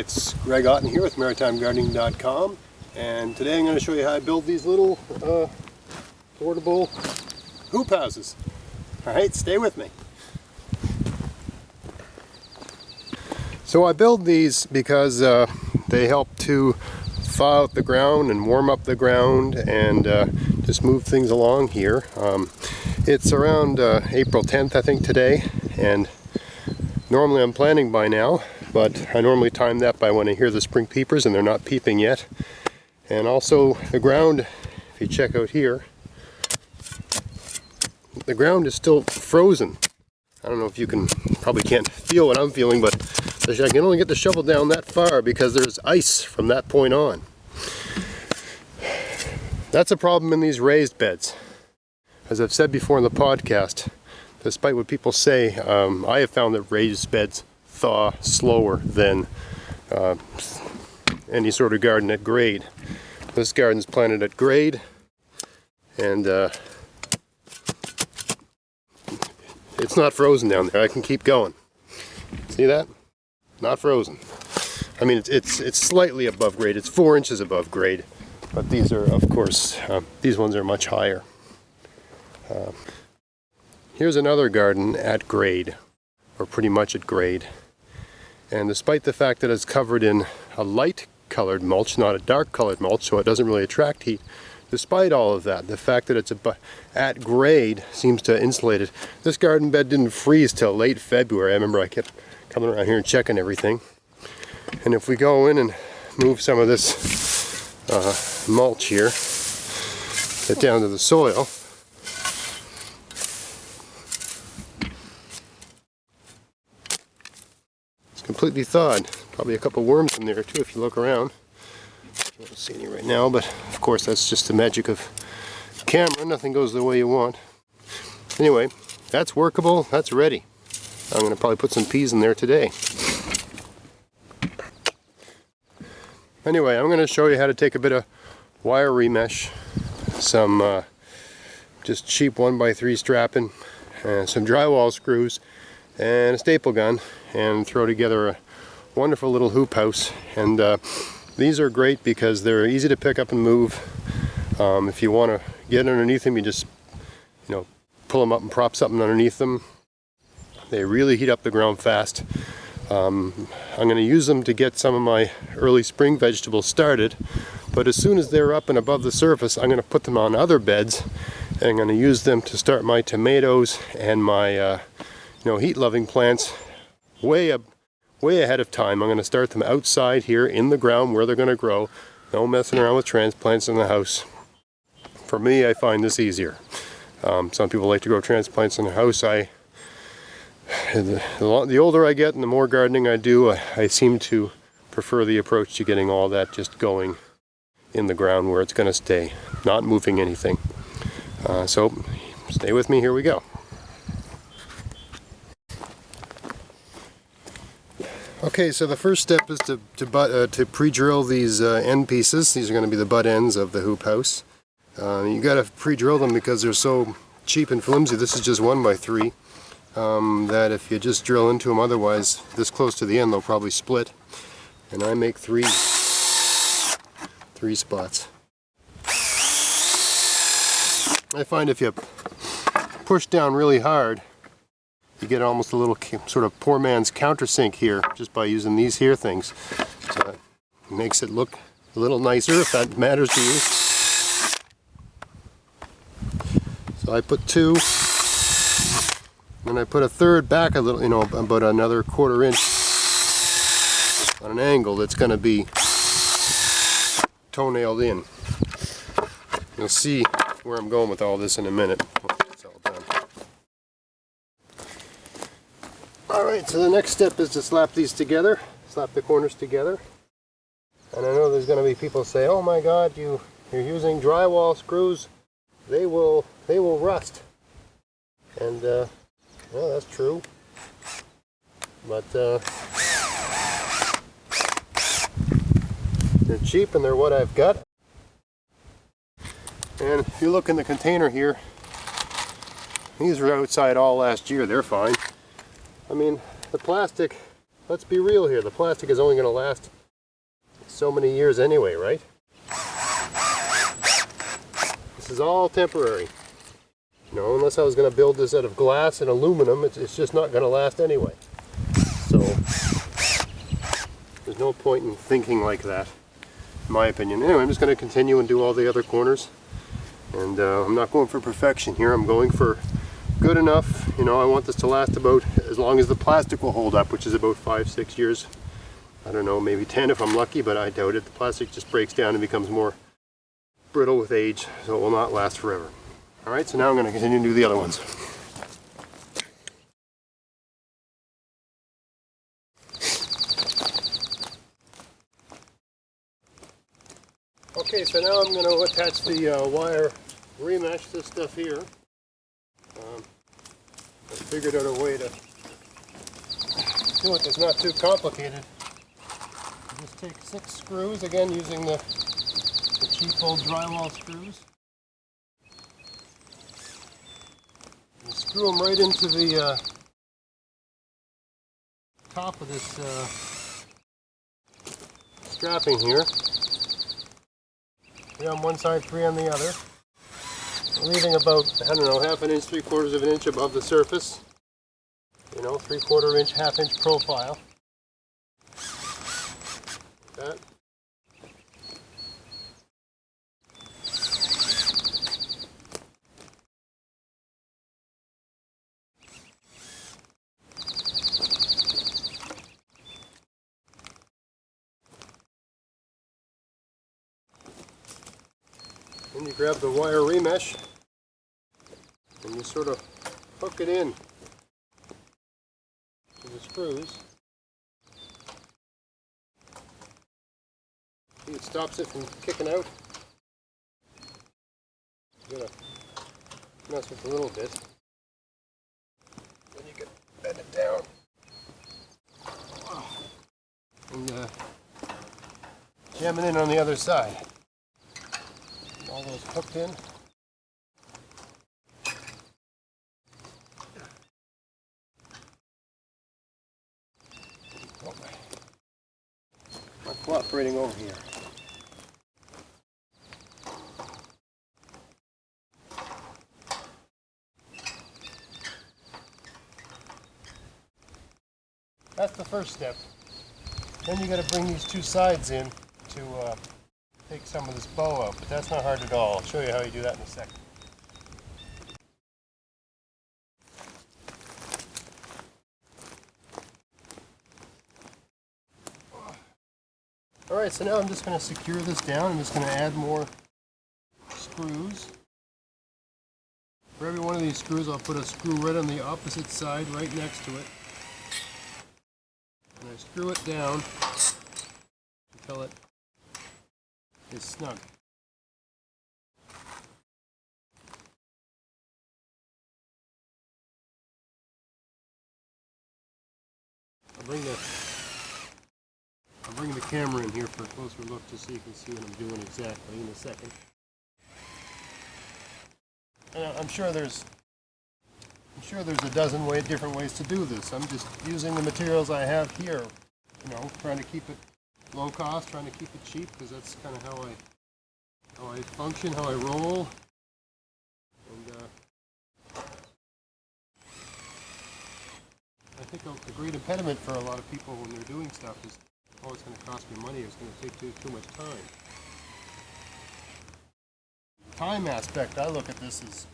it's Greg Otten here with maritimegardening.com, and today I'm going to show you how I build these little portable hoop houses. Alright, stay with me. So I build these because they help to thaw out the ground and warm up the ground and just move things along here. It's around April 10th I think today, and normally I'm planting by now, but I normally time that by when I hear the spring peepers, and they're not peeping yet. And also the ground, if you check out here, the ground is still frozen. I don't know if you can, probably can't feel what I'm feeling, but I can only get the shovel down that far because there's ice from that point on. That's a problem in these raised beds. As I've said before in the podcast, despite what people say, I have found that raised beds thaw slower than any sort of garden at grade. This garden's planted at grade, and it's not frozen down there. I can keep going. See that? Not frozen. I mean, it's slightly above grade. It's 4 inches above grade, but these are, of course, these ones are much higher. Here's another garden at grade, or pretty much at grade. And despite the fact that it's covered in a light colored mulch, not a dark colored mulch, so it doesn't really attract heat, despite all of that, the fact that it's at grade seems to insulate it. This garden bed didn't freeze till late February. I remember I kept coming around here and checking everything. And if we go in and move some of this mulch here, get down to the soil, completely thawed. Probably a couple worms in there too if you look around. You don't see any right now, but of course that's just the magic of camera. Nothing goes the way you want. Anyway, that's workable. That's ready. I'm going to probably put some peas in there today. Anyway, I'm going to show you how to take a bit of wire remesh, some just cheap 1x3 strapping, and some drywall screws, and a staple gun, and throw together a wonderful little hoop house. And these are great because they're easy to pick up and move. If you want to get underneath them, you just pull them up and prop something underneath them. They really heat up the ground fast. I'm going to use them to get some of my early spring vegetables started, but as soon as they're up and above the surface, I'm going to put them on other beds, and I'm going to use them to start my tomatoes and my heat-loving plants way ahead of time. I'm going to start them outside here in the ground where they're going to grow. No messing around with transplants in the house. For me, I find this easier. Some people like to grow transplants in the house. The older I get and the more gardening I do, I seem to prefer the approach to getting all that just going in the ground where it's going to stay, not moving anything. So stay with me, here we go. Okay, so the first step is to pre-drill these end pieces. These are going to be the butt ends of the hoop house. You got to pre-drill them because they're so cheap and flimsy. This is just 1x3. That if you just drill into them otherwise, this close to the end, they'll probably split. And I make three spots. I find if you push down really hard, you get almost a little sort of poor man's countersink here just by using these here things. So it makes it look a little nicer if that matters to you. So I put 2, and I put a third back a little, about another 1/4 inch on an angle that's going to be toenailed in. You'll see where I'm going with all this in a minute. It's all done. Alright, so the next step is to slap these together, slap the corners together. And I know there's going to be people say, oh my god, you're using drywall screws, they will rust. And well, that's true. But they're cheap and they're what I've got. And if you look in the container here, these were outside all last year, they're fine. I mean, the plastic let's be real here. The plastic is only going to last so many years anyway, right? This is all temporary. You know, unless I was going to build this out of glass and aluminum, it's just not going to last anyway. So there's no point in thinking like that, in my opinion. Anyway, I'm just going to continue and do all the other corners. And I'm not going for perfection here. I'm going for good enough. You know, I want this to last about as long as the plastic will hold up, which is about 5-6 years. I don't know, maybe 10 if I'm lucky, but I doubt it. The plastic just breaks down and becomes more brittle with age, so it will not last forever. Alright, so now I'm going to continue to do the other ones. Okay, so now I'm going to attach the wire remesh, this stuff here. I figured out a way to do it that's not too complicated. Just take 6 screws, again using the cheap old drywall screws. And screw them right into the top of this strapping here. 3 on one side, 3 on the other. Leaving about, I don't know, 1/2 inch, 3/4 of an inch above the surface. You know, 3/4 inch, 1/2 inch profile. Like that. Then you grab the wire remesh and you sort of hook it in to the screws. See, it stops it from kicking out. I'm going to mess with it a little bit. Then you can bend it down and jam it in on the other side. All those hooked in. Oh, not cooperating over here. That's the first step. Then you got to bring these 2 sides in to take some of this bow out, but that's not hard at all. I'll show you how you do that in a second. Alright, so now I'm just going to secure this down. I'm just going to add more screws. For every one of these screws, I'll put a screw right on the opposite side, right next to it. And I screw it down until it is snug. I'll bring the camera in here for a closer look just so you can see what I'm doing exactly in a second. And I'm sure there's a dozen different ways to do this. I'm just using the materials I have here, you know, trying to keep it low cost, trying to keep it cheap, because that's kind of how I function, how I roll. And I think a great impediment for a lot of people when they're doing stuff is, oh, it's going to cost me money, it's going to take too much time. The time aspect, I look at this as,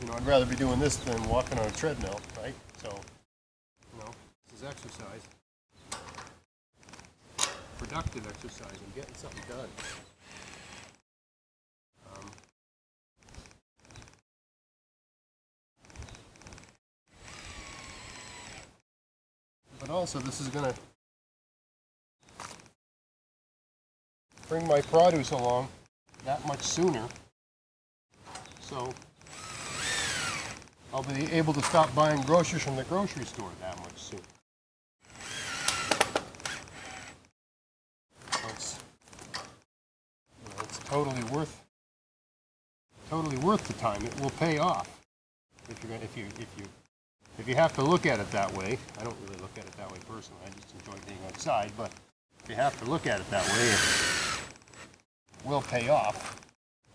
you know, I'd rather be doing this than walking on a treadmill, right? So, you know, this is exercise. Productive exercise and getting something done. But also, this is going to bring my produce along that much sooner. So I'll be able to stop buying groceries from the grocery store that much sooner. It's totally worth the time. It will pay off if you if you have to look at it that way, I don't really look at it that way personally, I just enjoy being outside, but if you have to look at it that way, it will pay off,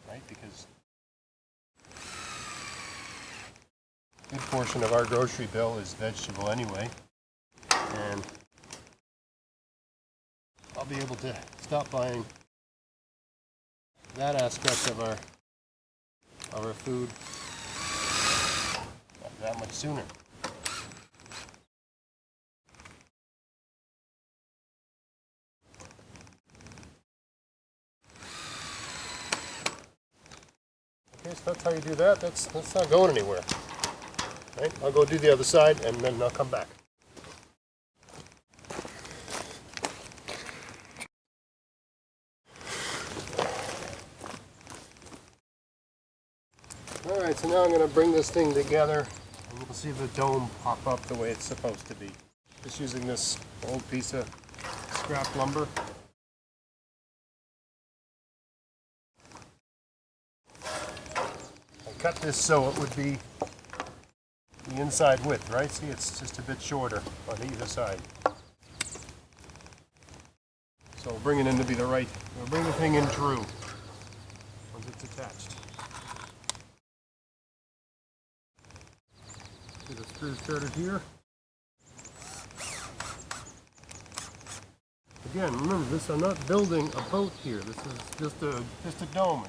right? Because a good portion of our grocery bill is vegetable anyway, and I'll be able to stop buying that aspect of our food that much sooner. Okay, so that's how you do that. That's not going anywhere. Right? I'll go do the other side and then I'll come back. Alright, so now I'm going to bring this thing together and we'll see the dome pop up the way it's supposed to be. Just using this old piece of scrap lumber. I cut this so it would be the inside width, right? See, it's just a bit shorter on either side. So we'll bring it in to be the right, we'll bring the thing in true once it's attached. Get the screw started here. Again, remember this, I'm not building a boat here. This is just a dome.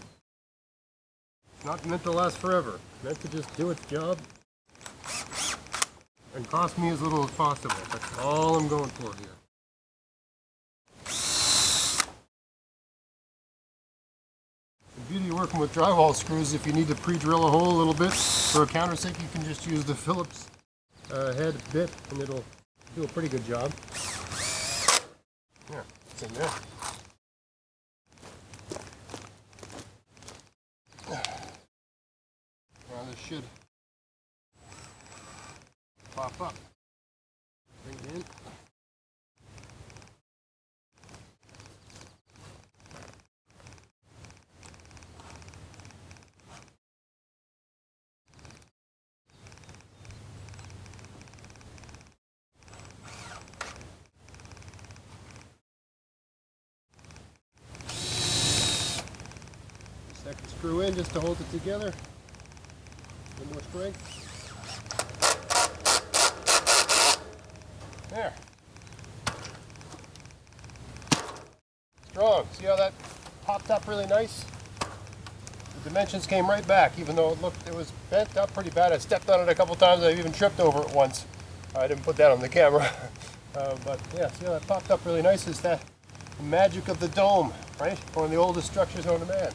It's not meant to last forever. It's meant to just do its job and cost me as little as possible. That's all I'm going for here. The beauty of working with drywall screws, if you need to pre-drill a hole a little bit for a countersink, you can just use the Phillips head bit and it'll do a pretty good job. Yeah, it's in there. Now this should pop up. Bring it in. Second screw in just to hold it together. A little more strength. There. Strong. See how that popped up really nice? The dimensions came right back, even though it was bent up pretty bad. I stepped on it a couple times. I even tripped over it once. I didn't put that on the camera. But yeah, see how that popped up really nice? Is that the magic of the dome, right? One of the oldest structures known to man.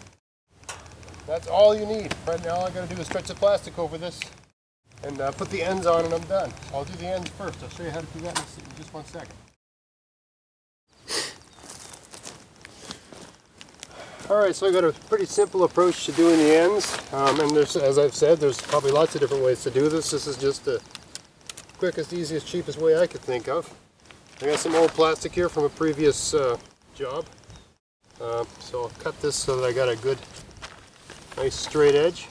That's all you need. Right now all I got to do is stretch the plastic over this and put the ends on and I'm done. I'll do the ends first. I'll show you how to do that in just 1 second. Alright, so I got a pretty simple approach to doing the ends. And there's, as I've said, there's probably lots of different ways to do this. This is just the quickest, easiest, cheapest way I could think of. I got some old plastic here from a previous job. So I'll cut this so that I got a good, nice straight edge.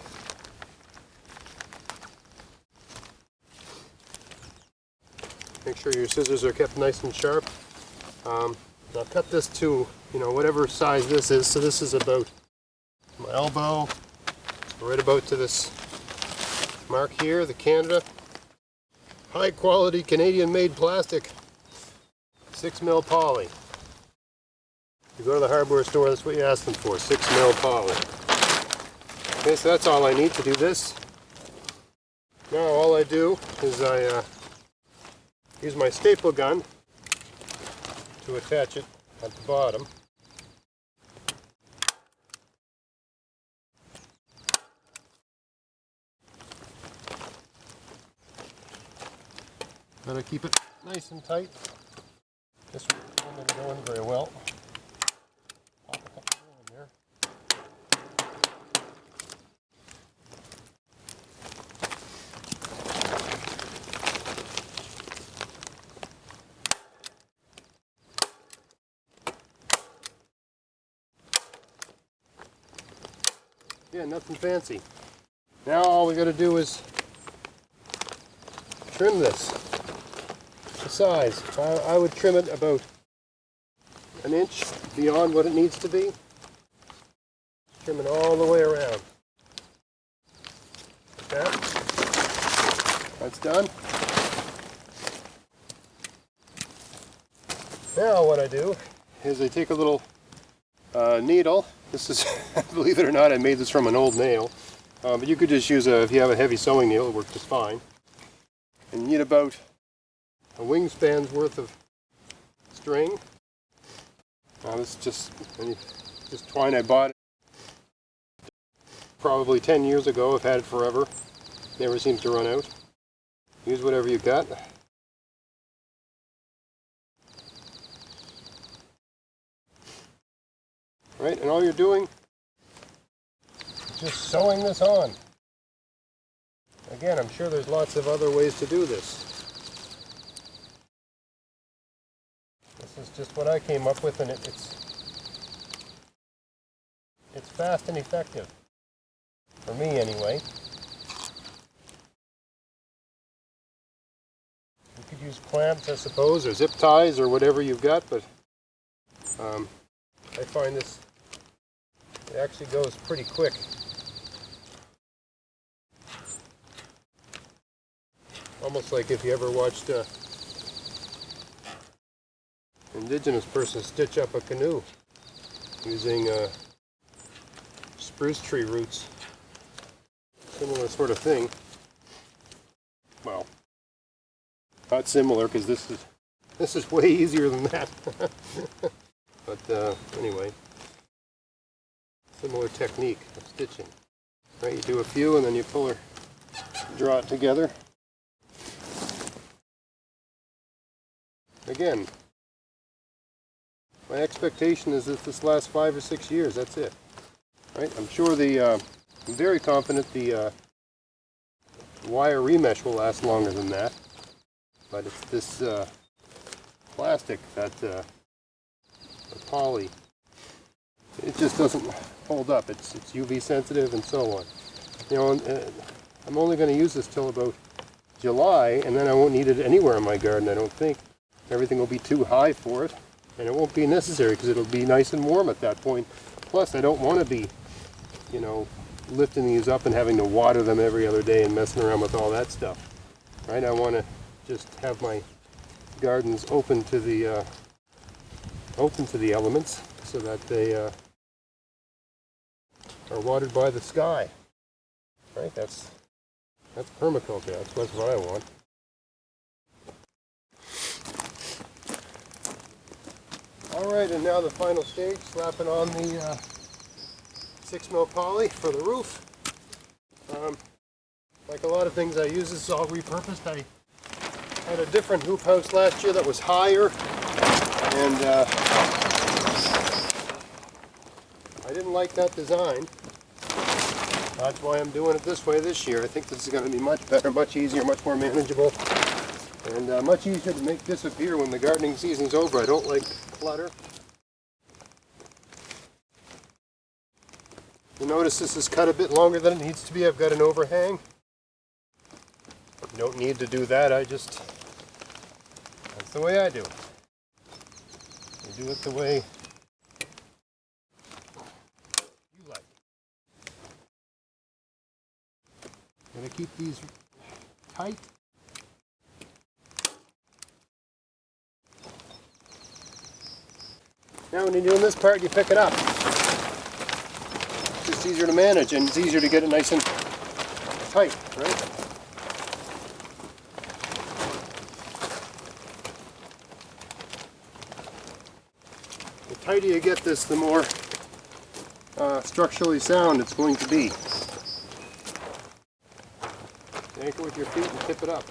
Make sure your scissors are kept nice and sharp. I'll cut this to, whatever size this is. So this is about my elbow, right about to this mark here, the Canada. High quality Canadian made plastic, 6mm poly. You go to the hardware store, that's what you ask them for, 6mm poly. Okay, so that's all I need to do this. Now all I do is I use my staple gun to attach it at the bottom. Gotta keep it nice and tight. This one didn't go in very well. Pop a couple more in there. Yeah, nothing fancy. Now all we got to do is trim this. The size. I would trim it about an inch beyond what it needs to be. Trim it all the way around. Like that. That's done. Now what I do is I take a little needle. This is, believe it or not, I made this from an old nail. But you could just use if you have a heavy sewing nail, it works just fine. And you need about a wingspan's worth of string. Now this is just twine I bought probably 10 years ago. I've had it forever. Never seems to run out. Use whatever you got. Right, and all you're doing is just sewing this on. Again, I'm sure there's lots of other ways to do this. This is just what I came up with, and it's fast and effective. For me, anyway. You could use clamps, I suppose, or zip ties, or whatever you've got, but I find this, it actually goes pretty quick. Almost like if you ever watched an indigenous person stitch up a canoe using spruce tree roots. Similar sort of thing. Well, not similar, because this is way easier than that. But anyway, similar technique of stitching. Right, you do a few and then you pull her, draw it together. Again, my expectation is that this lasts 5 or 6 years. That's it. Right? I'm sure I'm very confident the wire remesh will last longer than that. But it's this plastic, that the poly, it just doesn't hold up. It's UV sensitive and so on. You know, I'm only going to use this till about July, and then I won't need it anywhere in my garden, I don't think. Everything will be too high for it, and it won't be necessary because it'll be nice and warm at that point. Plus, I don't want to be, you know, lifting these up and having to water them every other day and messing around with all that stuff. Right? I want to just have my gardens open to the elements, so that they are watered by the sky. Right? That's permaculture. That's what I want. Alright, and now the final stage, slapping on the 6mm poly for the roof. Like a lot of things I use, this is all repurposed. I had a different hoop house last year that was higher, and I didn't like that design. That's why I'm doing it this way this year. I think this is going to be much better, much easier, much more manageable, and much easier to make disappear when the gardening season's over. I don't like clutter. You notice this is cut a bit longer than it needs to be. I've got an overhang. You don't need to do that. That's the way I do it. You do it the way you like it. I'm going to keep these tight. Now when you're doing this part, you pick it up. It's just easier to manage, and it's easier to get it nice and tight, right? The tighter you get this, the more structurally sound it's going to be. Anchor with your feet and tip it up.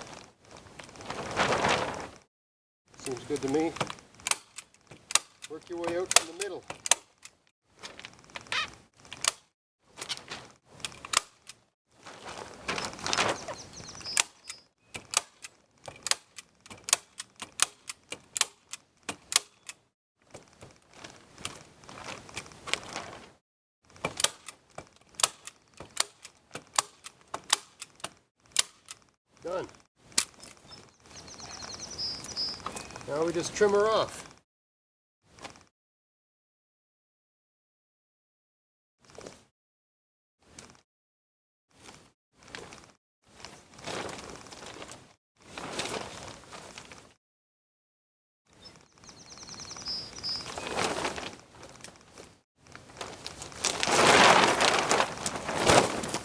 Seems good to me. Work your way out from the middle. Done. Now we just trim her off.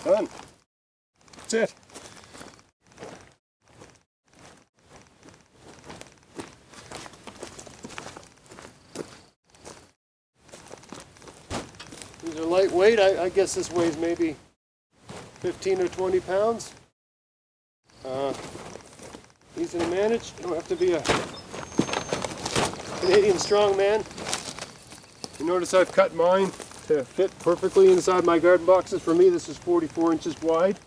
Done. That's it. These are lightweight. I guess this weighs maybe 15 or 20 pounds. Easy to manage. You don't have to be a Canadian strongman. You notice I've cut mine to fit perfectly inside my garden boxes. For me, this is 44 inches wide.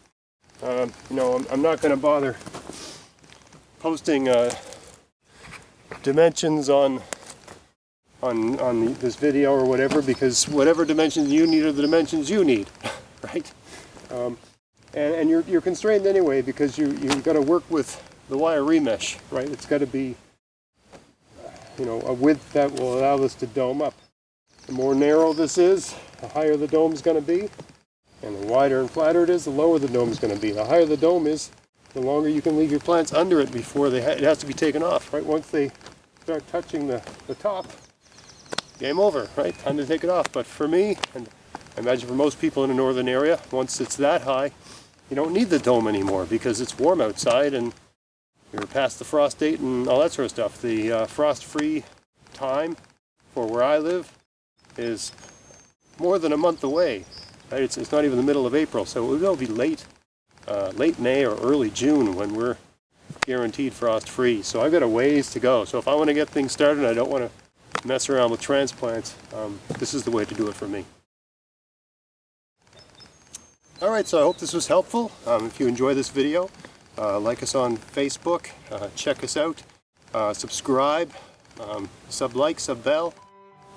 You know, I'm not going to bother posting dimensions on this video or whatever, because whatever dimensions you need are the dimensions you need, right? And you're constrained anyway, because you've got to work with the wire remesh, right? It's got to be, you know, a width that will allow this to dome up. The more narrow this is, the higher the dome is going to be, and the wider and flatter it is, the lower the dome is going to be. The higher the dome is, the longer you can leave your plants under it before it has to be taken off, right? Once they start touching the top, game over, right? Time to take it off. But for me, and I imagine for most people in a northern area, once it's that high, you don't need the dome anymore because it's warm outside and you're past the frost date and all that sort of stuff. The frost-free time for where I live is more than a month away. Right? It's not even the middle of April, so it will be late May or early June when we're guaranteed frost-free. So I've got a ways to go. So if I want to get things started, I don't want to mess around with transplants. This is the way to do it for me. Alright, so I hope this was helpful. If you enjoy this video, like us on Facebook, check us out, subscribe, sub-like, sub-bell,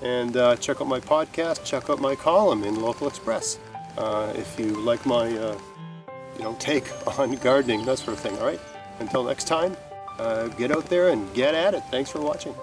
and check out my podcast, check out my column in Local Express. If you like my take on gardening, that sort of thing. Alright, until next time, get out there and get at it. Thanks for watching.